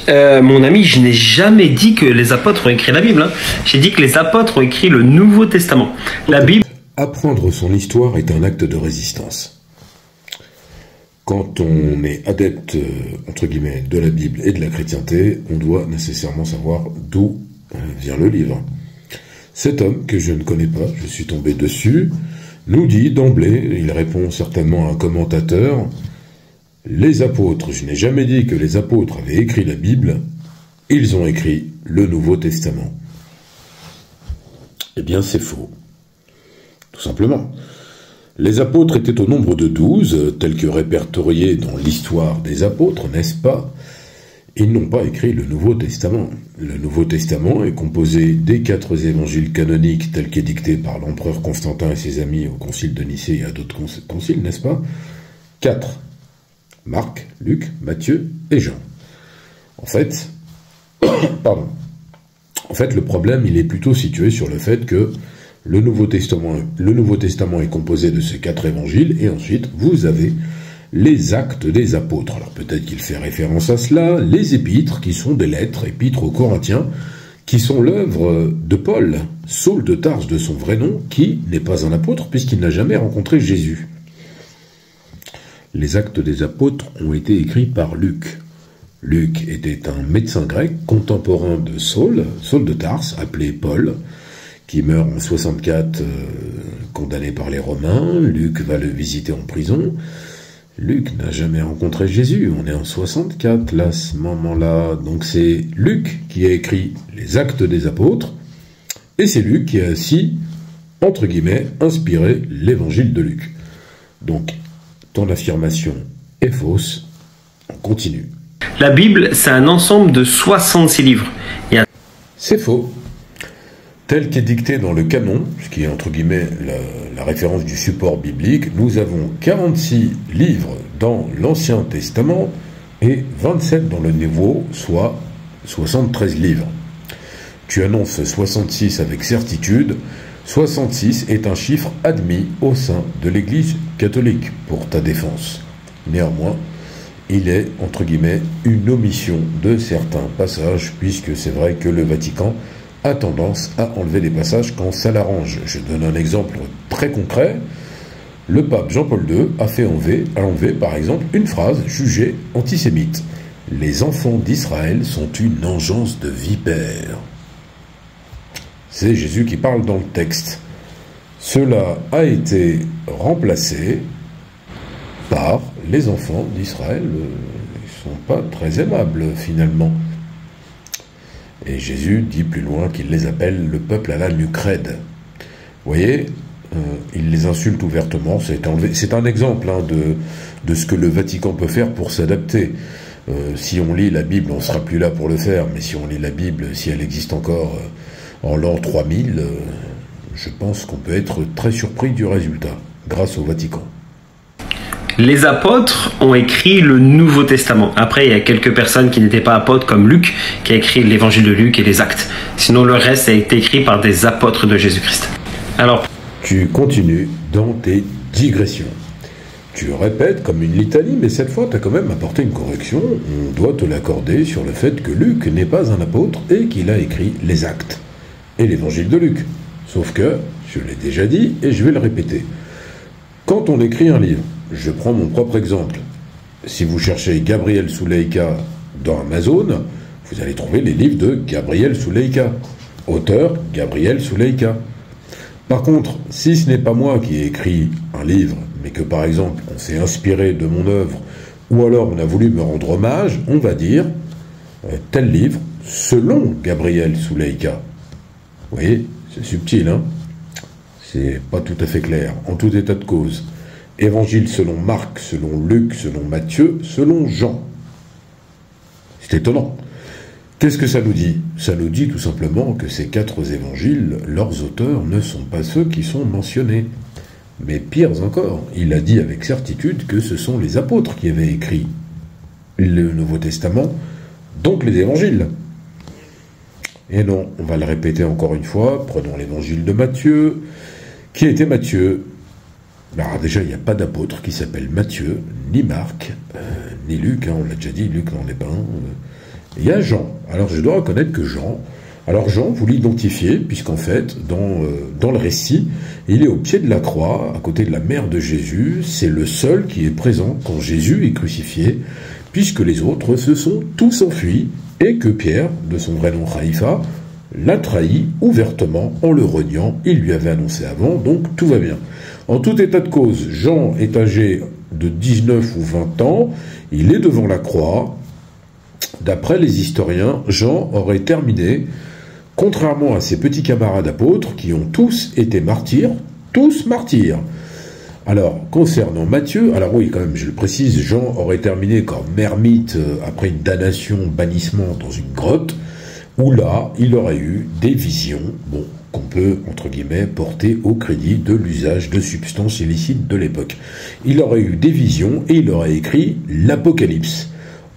Mon ami, je n'ai jamais dit que les apôtres ont écrit la Bible, hein. J'ai dit que les apôtres ont écrit le Nouveau Testament. La Bible... Apprendre son histoire est un acte de résistance. Quand on est adepte, entre guillemets, de la Bible et de la chrétienté, on doit nécessairement savoir d'où vient le livre. Cet homme, que je ne connais pas, je suis tombé dessus, nous dit d'emblée, il répond certainement à un commentateur, « Les apôtres, je n'ai jamais dit que les apôtres avaient écrit la Bible, ils ont écrit le Nouveau Testament. » Eh bien, c'est faux. Tout simplement. Les apôtres étaient au nombre de 12, tels que répertoriés dans l'histoire des apôtres, n'est-ce pas? Ils n'ont pas écrit le Nouveau Testament. Le Nouveau Testament est composé des 4 évangiles canoniques tels qu'édictés par l'empereur Constantin et ses amis au concile de Nicée et à d'autres conciles, n'est-ce pas? 4. Marc, Luc, Matthieu et Jean. En fait, le problème, il est plutôt situé sur le fait que le Nouveau Testament est composé de ces 4 évangiles, et ensuite, vous avez les actes des apôtres. Alors peut-être qu'il fait référence à cela, les épîtres, qui sont des lettres, épîtres aux Corinthiens, qui sont l'œuvre de Paul, Saul de Tarse de son vrai nom, qui n'est pas un apôtre, puisqu'il n'a jamais rencontré Jésus. Les actes des apôtres ont été écrits par Luc. Luc était un médecin grec contemporain de Saul de Tarse, appelé Paul, qui meurt en 64, condamné par les Romains. Luc va le visiter en prison. Luc n'a jamais rencontré Jésus. On est en 64, là, à ce moment-là. Donc c'est Luc qui a écrit les actes des apôtres, et c'est Luc qui a aussi, entre guillemets, inspiré l'évangile de Luc. Donc, ton affirmation est fausse. On continue. La Bible, c'est un ensemble de 66 livres. C'est faux. Tel qu'est dicté dans le canon, ce qui est entre guillemets la référence du support biblique, nous avons 46 livres dans l'Ancien Testament et 27 dans le Nouveau, soit 73 livres. Tu annonces 66 avec certitude. 66 est un chiffre admis au sein de l'Église catholique pour ta défense. Néanmoins, il est, entre guillemets, une omission de certains passages, puisque c'est vrai que le Vatican a tendance à enlever des passages quand ça l'arrange. Je donne un exemple très concret. Le pape Jean-Paul II a fait enlever, par exemple, une phrase jugée antisémite. « Les enfants d'Israël sont une engeance de vipères ». C'est Jésus qui parle dans le texte. Cela a été remplacé par « les enfants d'Israël ne sont pas très aimables, finalement ». Et Jésus dit plus loin qu'il les appelle le peuple à la nucrède. Vous voyez, il les insulte ouvertement. C'est un exemple de ce que le Vatican peut faire pour s'adapter. Si on lit la Bible, on ne sera plus là pour le faire, mais si on lit la Bible, si elle existe encore en l'an 3000, je pense qu'on peut être très surpris du résultat, grâce au Vatican. Les apôtres ont écrit le Nouveau Testament. Après, il y a quelques personnes qui n'étaient pas apôtres, comme Luc, qui a écrit l'évangile de Luc et les actes. Sinon, le reste a été écrit par des apôtres de Jésus-Christ. Alors, tu continues dans tes digressions. Tu répètes comme une litanie, mais cette fois, tu as quand même apporté une correction. On doit te l'accorder sur le fait que Luc n'est pas un apôtre et qu'il a écrit les actes et l'évangile de Luc. Sauf que, je l'ai déjà dit et je vais le répéter, quand on écrit un livre, je prends mon propre exemple. Si vous cherchez Gabriel Souleika dans Amazon, vous allez trouver les livres de Gabriel Souleika. Auteur, Gabriel Souleika. Par contre, si ce n'est pas moi qui ai écrit un livre, mais que par exemple on s'est inspiré de mon œuvre, ou alors on a voulu me rendre hommage, on va dire tel livre, selon Gabriel Souleika. Vous voyez, c'est subtil, hein? C'est pas tout à fait clair, en tout état de cause. Évangile selon Marc, selon Luc, selon Matthieu, selon Jean. C'est étonnant. Qu'est-ce que ça nous dit? Ça nous dit tout simplement que ces 4 évangiles, leurs auteurs ne sont pas ceux qui sont mentionnés. Mais pire encore, il a dit avec certitude que ce sont les apôtres qui avaient écrit le Nouveau Testament, donc les évangiles. Et non, on va le répéter encore une fois, prenons l'évangile de Matthieu. Qui était Matthieu? Alors déjà, il n'y a pas d'apôtre qui s'appelle Matthieu, ni Marc, ni Luc, hein, on l'a déjà dit, Luc n'en est pas un, il y a Jean. Alors je dois reconnaître que Jean, vous l'identifiez, puisqu'en fait, dans le récit, il est au pied de la croix, à côté de la mère de Jésus. C'est le seul qui est présent quand Jésus est crucifié, puisque les autres se sont tous enfuis, et que Pierre, de son vrai nom Haïfa, l'a trahi ouvertement en le reniant. Il lui avait annoncé avant, donc tout va bien. En tout état de cause, Jean est âgé de 19 ou 20 ans, il est devant la croix. D'après les historiens, Jean aurait terminé, contrairement à ses petits camarades apôtres qui ont tous été martyrs, tous martyrs. Alors, concernant Matthieu, alors oui, quand même, je le précise, Jean aurait terminé comme ermite après une damnation, bannissement dans une grotte, où là, il aurait eu des visions, bon, qu'on peut, entre guillemets, porter au crédit de l'usage de substances illicites de l'époque. Il aurait eu des visions et il aurait écrit l'Apocalypse.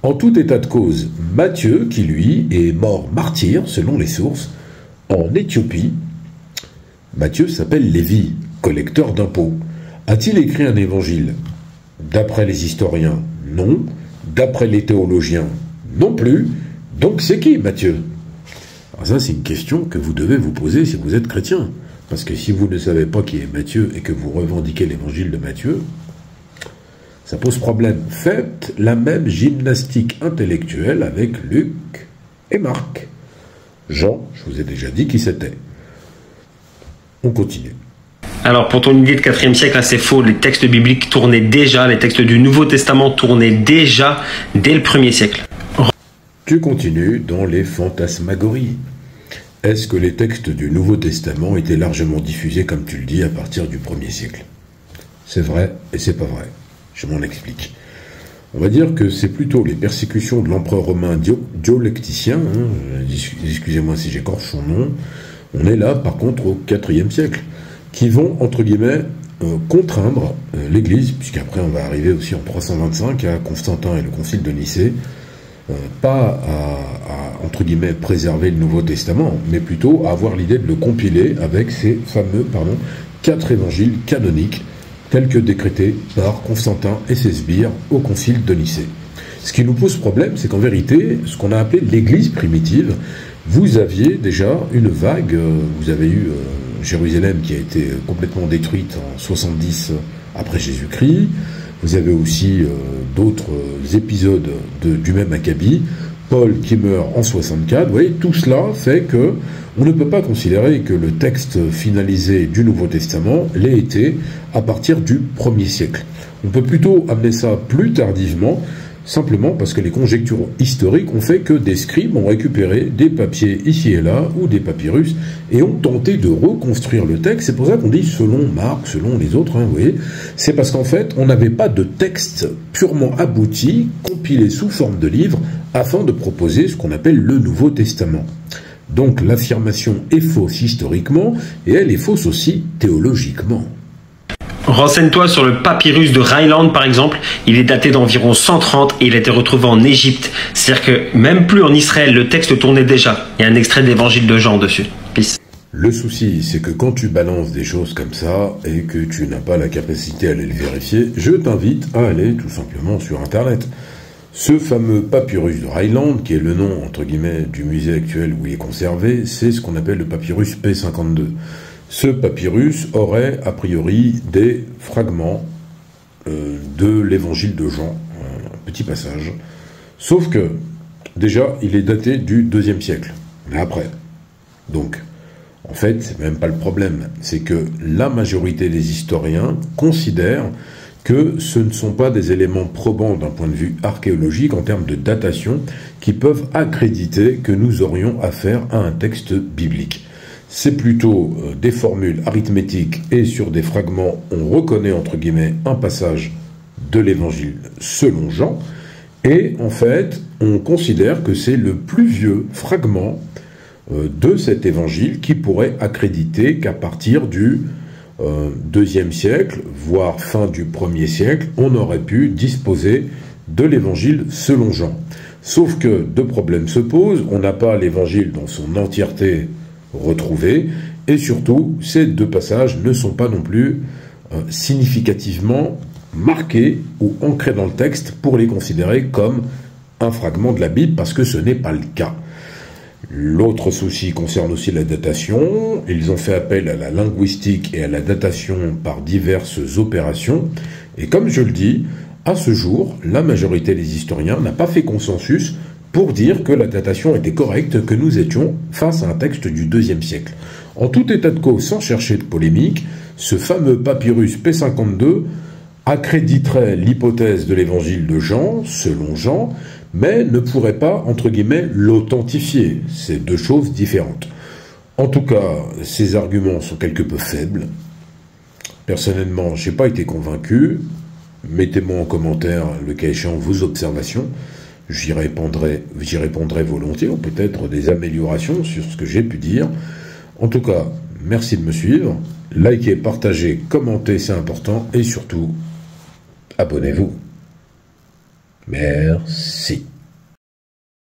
En tout état de cause, Matthieu, qui lui est mort martyr, selon les sources, en Éthiopie. Matthieu s'appelle Lévi, collecteur d'impôts. A-t-il écrit un évangile? D'après les historiens, non. D'après les théologiens, non plus. Donc c'est qui Matthieu? Alors ça, c'est une question que vous devez vous poser si vous êtes chrétien. Parce que si vous ne savez pas qui est Matthieu et que vous revendiquez l'évangile de Matthieu, ça pose problème. Faites la même gymnastique intellectuelle avec Luc et Marc. Jean, je vous ai déjà dit qui c'était. On continue. Alors, pour ton idée de 4e siècle, là, c'est faux. Les textes bibliques tournaient déjà, les textes du Nouveau Testament tournaient déjà dès le 1er siècle. Tu continues dans les fantasmagories. Est-ce que les textes du Nouveau Testament étaient largement diffusés, comme tu le dis, à partir du 1er siècle? C'est vrai et c'est pas vrai. Je m'en explique. On va dire que c'est plutôt les persécutions de l'empereur romain Dioclétien, excusez-moi si j'écorche son nom, on est là par contre au 4e siècle, qui vont, entre guillemets, contraindre l'Église, puisqu'après on va arriver aussi en 325 à Constantin et le concile de Nicée, pas à, entre guillemets, préserver le Nouveau Testament, mais plutôt à avoir l'idée de le compiler avec ces fameux, 4 évangiles canoniques, tels que décrétés par Constantin et ses sbires au concile de Nicée. Ce qui nous pose problème, c'est qu'en vérité, ce qu'on a appelé l'Église primitive, vous aviez déjà une vague, vous avez eu Jérusalem qui a été complètement détruite en 70 après Jésus-Christ, vous avez aussi d'autres épisodes du même Maccabi, Paul qui meurt en 64, vous voyez, tout cela fait que on ne peut pas considérer que le texte finalisé du Nouveau Testament l'ait été à partir du 1er siècle. On peut plutôt amener ça plus tardivement, simplement parce que les conjectures historiques ont fait que des scribes ont récupéré des papiers ici et là, ou des papyrus, et ont tenté de reconstruire le texte. C'est pour ça qu'on dit selon Marc, selon les autres, vous voyez. C'est parce qu'en fait, on n'avait pas de texte purement abouti, compilé sous forme de livre, afin de proposer ce qu'on appelle le Nouveau Testament. Donc l'affirmation est fausse historiquement, et elle est fausse aussi théologiquement. Renseigne-toi sur le papyrus de Ryland, par exemple. Il est daté d'environ 130 et il a été retrouvé en Égypte. C'est-à-dire que même plus en Israël, le texte tournait déjà. Il y a un extrait de l'évangile de Jean dessus. Peace. Le souci, c'est que quand tu balances des choses comme ça et que tu n'as pas la capacité à aller le vérifier, je t'invite à aller tout simplement sur Internet. Ce fameux papyrus de Ryland, qui est le nom, entre guillemets, du musée actuel où il est conservé, c'est ce qu'on appelle le papyrus P52. Ce papyrus aurait, a priori, des fragments de l'évangile de Jean, un petit passage. Sauf que, déjà, il est daté du 2e siècle, mais après. Donc, en fait, c'est même pas le problème. C'est que la majorité des historiens considèrent que ce ne sont pas des éléments probants d'un point de vue archéologique en termes de datation qui peuvent accréditer que nous aurions affaire à un texte biblique. C'est plutôt des formules arithmétiques et sur des fragments, on reconnaît entre guillemets un passage de l'évangile selon Jean, et en fait, on considère que c'est le plus vieux fragment de cet évangile qui pourrait accréditer qu'à partir du 2e siècle, voire fin du 1er siècle, on aurait pu disposer de l'évangile selon Jean. Sauf que deux problèmes se posent, on n'a pas l'évangile dans son entièreté retrouvé, et surtout, ces deux passages ne sont pas non plus significativement marqués ou ancrés dans le texte pour les considérer comme un fragment de la Bible parce que ce n'est pas le cas. L'autre souci concerne aussi la datation. Ils ont fait appel à la linguistique et à la datation par diverses opérations. Et comme je le dis, à ce jour, la majorité des historiens n'a pas fait consensus pour dire que la datation était correcte, que nous étions face à un texte du IIe siècle. En tout état de cause, sans chercher de polémique, ce fameux papyrus P52 accréditerait l'hypothèse de l'évangile de Jean, selon Jean, mais ne pourrait pas, entre guillemets, l'authentifier. C'est deux choses différentes. En tout cas, ces arguments sont quelque peu faibles. Personnellement, je n'ai pas été convaincu. Mettez-moi en commentaire, le cas échéant, vos observations. J'y répondrai volontiers, ou peut-être des améliorations sur ce que j'ai pu dire. En tout cas, merci de me suivre. Likez, partagez, commentez, c'est important. Et surtout, abonnez-vous. Merci.